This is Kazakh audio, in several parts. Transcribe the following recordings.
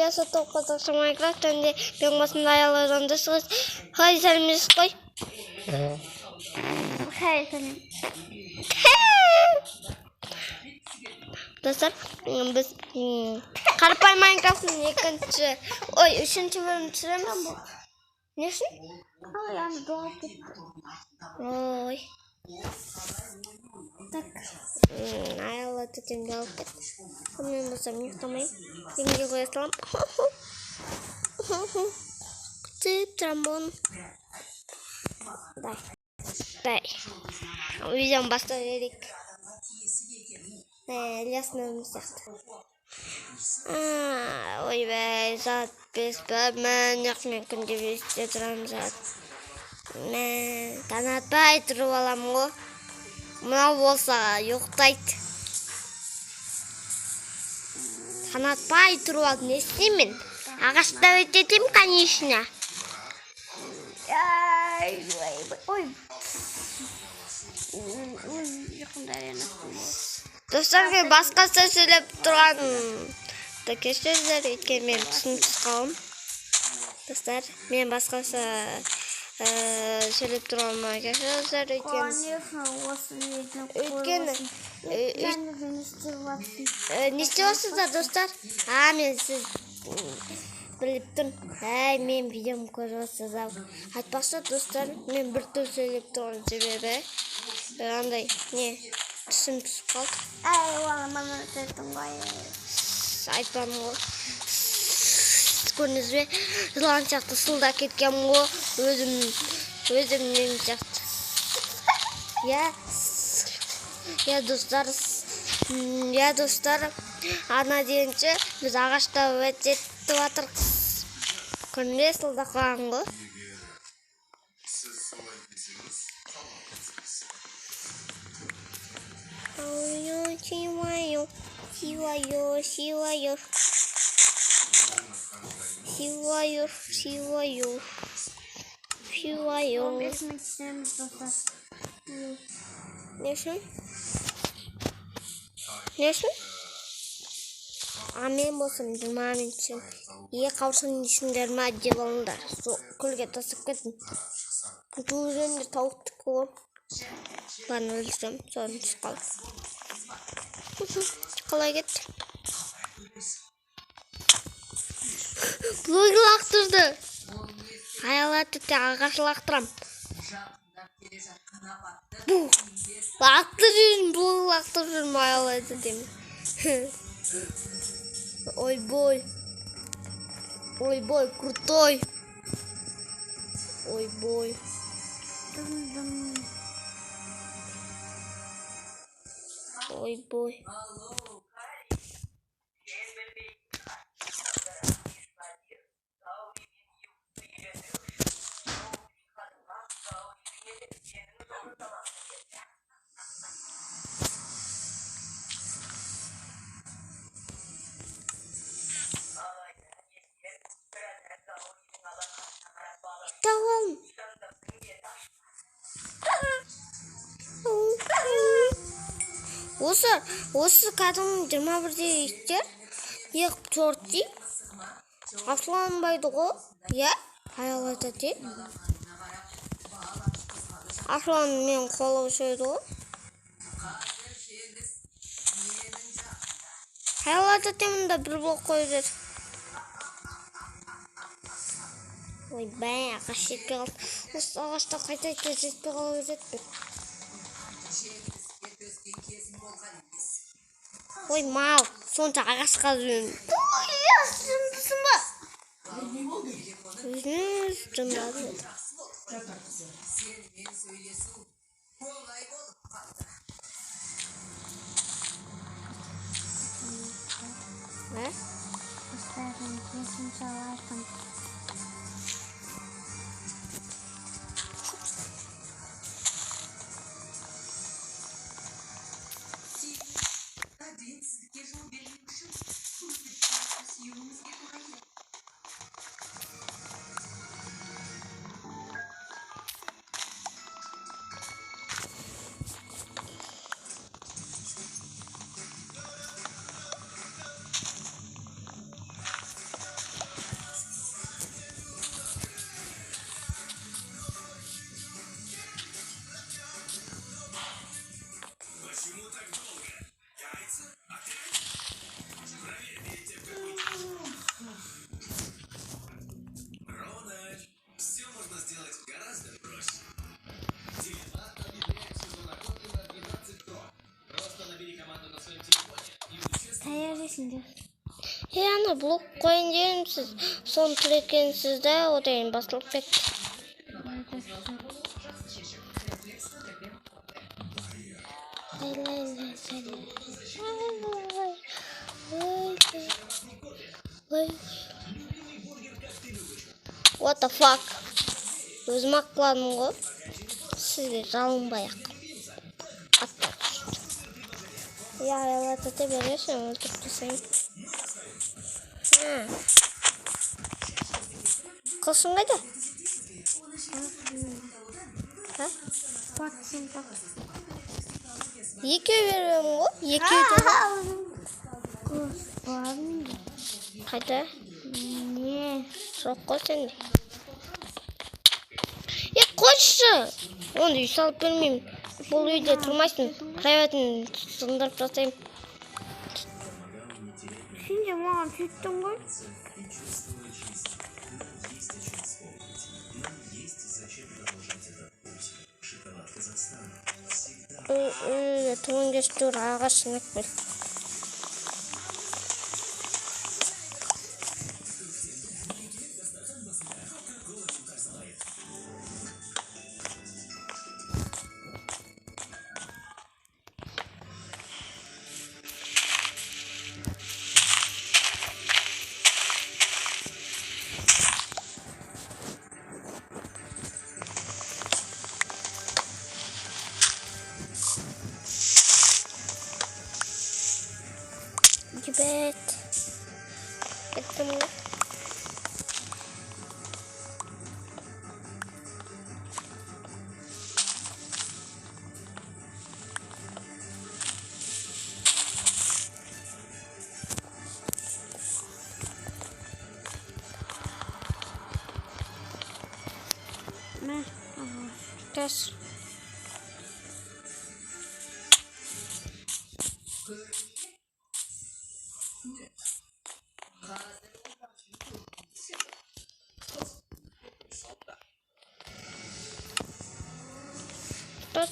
Келесі тоққызықшы Майнкрафт және мен басында аялардан дұрысыз. Хай сәлемдесіз қой. Хай сәлем. Достар, біз қарапайым Майнкрафттың үшінші бөлімін түсіреміз. Не үшін? Ой, аны долап кетті. Ой. Так, аялы төтемді алып кетті. Мен болсам ұйықтамайын. Теңге қоя салам. Күтіп тұрам бұны. Дай. Видеоны бастап жіберейік. Ілиястың өмір сияқты. Ойбай, сағат 5 мен мен күнде 5-те тұрам сағат. Мен таң атпай тұрып алам ғой. Мынау болса ұйықтайды. Таң атпай тұрып алып не істеймін? Ағашта өтетем, конечно. Ой. Жақында аренастым. Достар, мен басқасы сөйлеп тұрған кешіріңіздер, өйткені мен түсініксіз қалым. Достар, мен басқасы сөйлеп тұрғаныма кешіріңіздер, өйткені не істеп жатсыздар, достар? Мен сіз біліп тұрмын. Мен видеоны көріп жатсыздар. Айтпақшы, достар, мен бір түр сөйлеп тұрған себебі андай түсім түсіп қалды. Мана айтатын ғой. Айтпадым ғой. Көрдіңіз бе? Жылан сияқты сылда кеткен ғой. Өзім нем сияқты. Достар, ана дейінші біз ағашта өтетіп жатырмыз. Көрдіңіз бе? Сылда қалған ғой. Силаю. 15 минут түсеміз, достар. Не үшін? Не үшін? Мен болсам 20 минут түсем. Қаусың дейсіңдер ма деп алыңдар. Күлге тасып кеттім. Бұл жерінде тауықтық болып. Баны өлсем, соны түсіп қалды. Қалай кетті? Блоги лақтырды. Аялаты те ағаш лақтырам. Лақтыр жүрін, блоги лақтыр жүрін, аялаты деме. Ой-бой, крутой. Ой-бой. Ой-бой. Tamam. Осы кәдімгі 21-де иттер, ең төртте ашуланбайды ғой, аялайды де. Ашуланып мен қолы өшеді ғой. Аялайды демінде бір блок қойып. Ойбай, ағаш жетпей қалды. Осы ағашта қайтайды жетпей қалып жетпей. Ой, мал, сонша ағашқа жүрін. Жындысың ба? Өзіңіз жындады. қойсыңдар? Ана блок қойын деймін сіз. Соны тілекенсіз де, одан басылып кетті. What the fuck? Өзім ақладым ғой. Сізге жалынбай-ақ. Я айлатыты бересің, өлтіріп тастайын. Қылшың қайда? Батсын бақ. Екеу беремін ғой. Екеу де. Қыз барын да. Қайда? Не? Жоқ қой сенде. Қойшы! Оны үй салып бермеймін. Бұл үйде тұрмайсың. Кроватын сындырып тастаймын. Сен де маған сөйттің ғой? Үйде туын кештір ағашын әкпел. Gibet. Gittim mi? Ne? Ters.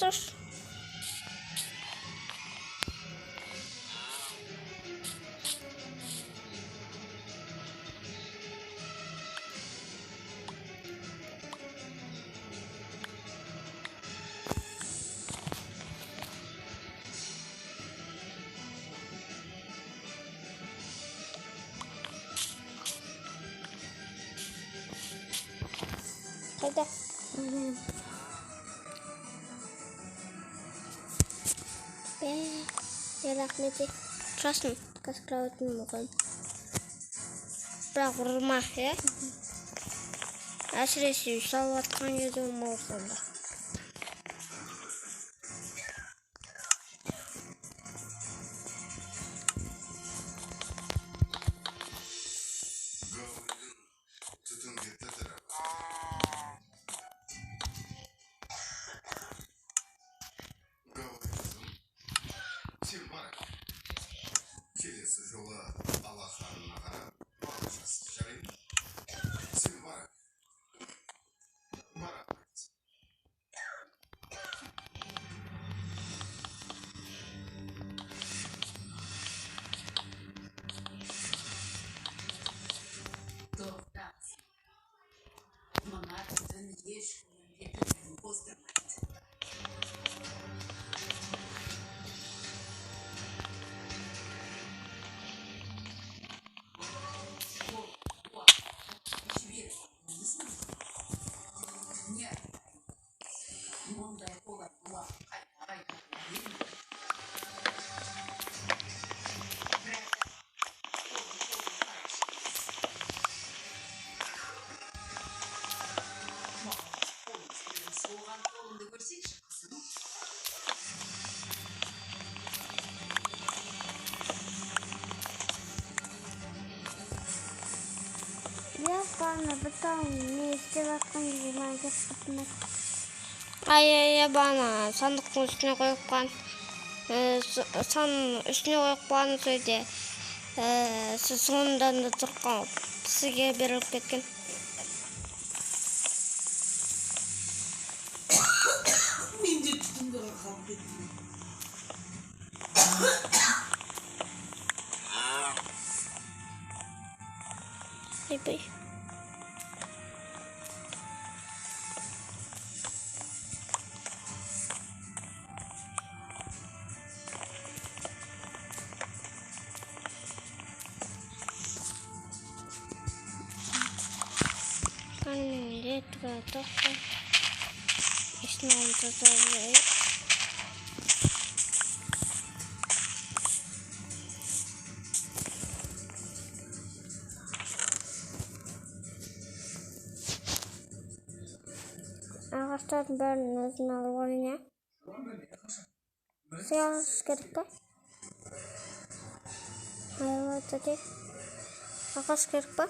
Ters. Қайда? Рахмет. Тұрасың, кәсіклауытын мұғын. Бірақ ұрма, е? Әсіресе үй салып атқан еді мол сонда. Келесі жолы Аллахарына қарап, баршасы жарайды. Сен бар. Я бана бітау не істеп атқан кезде маған кеп қатынайды. Бана сандықтың үстіне қойып қан. Сан үстіне қойып қан сөйде. Сіз соңынан да тұрқан сізге беріліп кеткен. Менде түтіндігі қалып кетті. Bay. Kanalımda tıklatıp İslam'da da ağaçların bölünün özünü alıp oyna. Siyahız gerek var. Hayır dedi. Ağaç gerek var.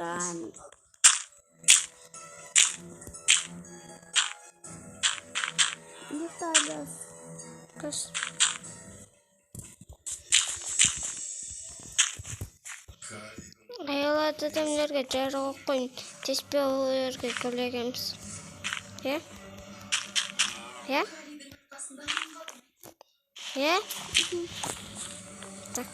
Dan Yurttaşlar. kız. Ayollar dedemlerge jarığa koyun. Tespihe olarga ko'rganmiz. Ya? Ya? Ya? Tak.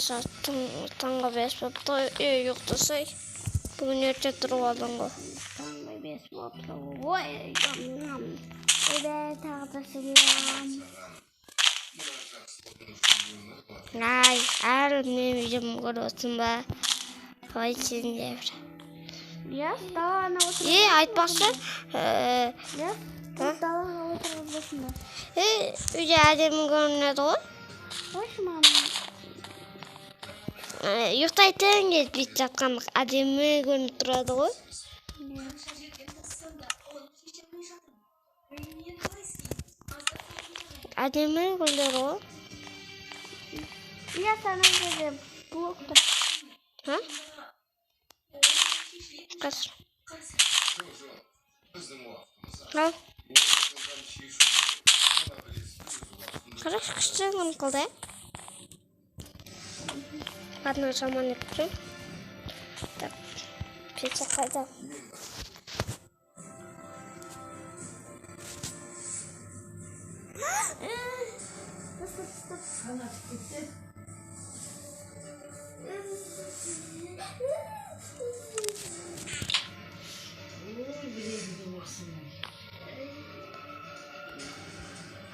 Sattım tanga besbapta yoktu say. Bugün erkek durup aldın go. Tanrı besbapta. Vay yam. Evet arkadaşlarım. Ay, benim videomu görüyorsun be. Vay senin devre. Ya daha ne oturup. İyi aytbakçı. Ya daha ne oturup. Üce adamın görünüyordu o. Hoş mu? Yuhtaytın geçip жатқанмық әдемі көрініп тұрады ғой. Әдемі гүлдер ғой. Ya sana dedim. Blokta. Ha? Қас. Al. Қараш кіші күн қылды. Ладно, шаман yapacağım. Так, пицца қайда? Kanat gitti.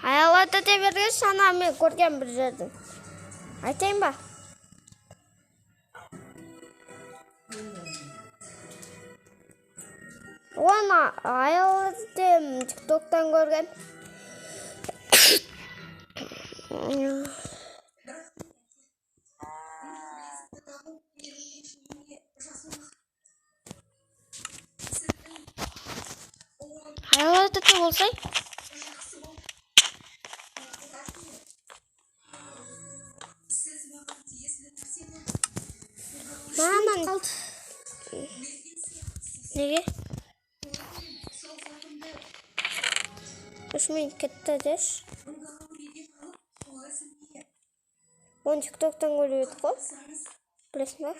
Hayalarda devirgen sana mı görgen bir yerdim. Айтайын ба? Оны аяларды TikTok'tan көрген. Аяларды да болсай. Маман. Неге? Үшмен кетті деш. Оны TikTok'tan көріп қой. Білесің ба?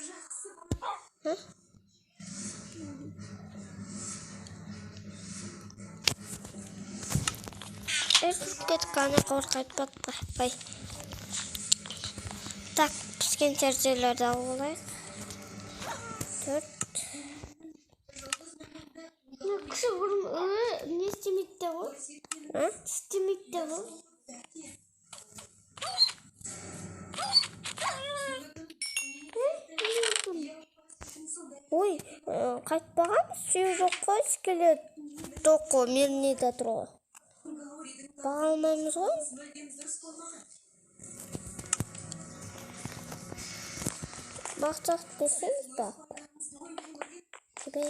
Ха? Кеткені қорқайт батпай. Так, піскен терзелерді алайық. 4. Kısa vurum. Ne istemekte bu? Ha? İstemekte bu. Ой, қайтпағанбыз, сүйі жоқ қой, скелет тоқы мернеде тұрғы. Баға алмаймыз ғой. Бақсақ десеңіз бақ. Тебе.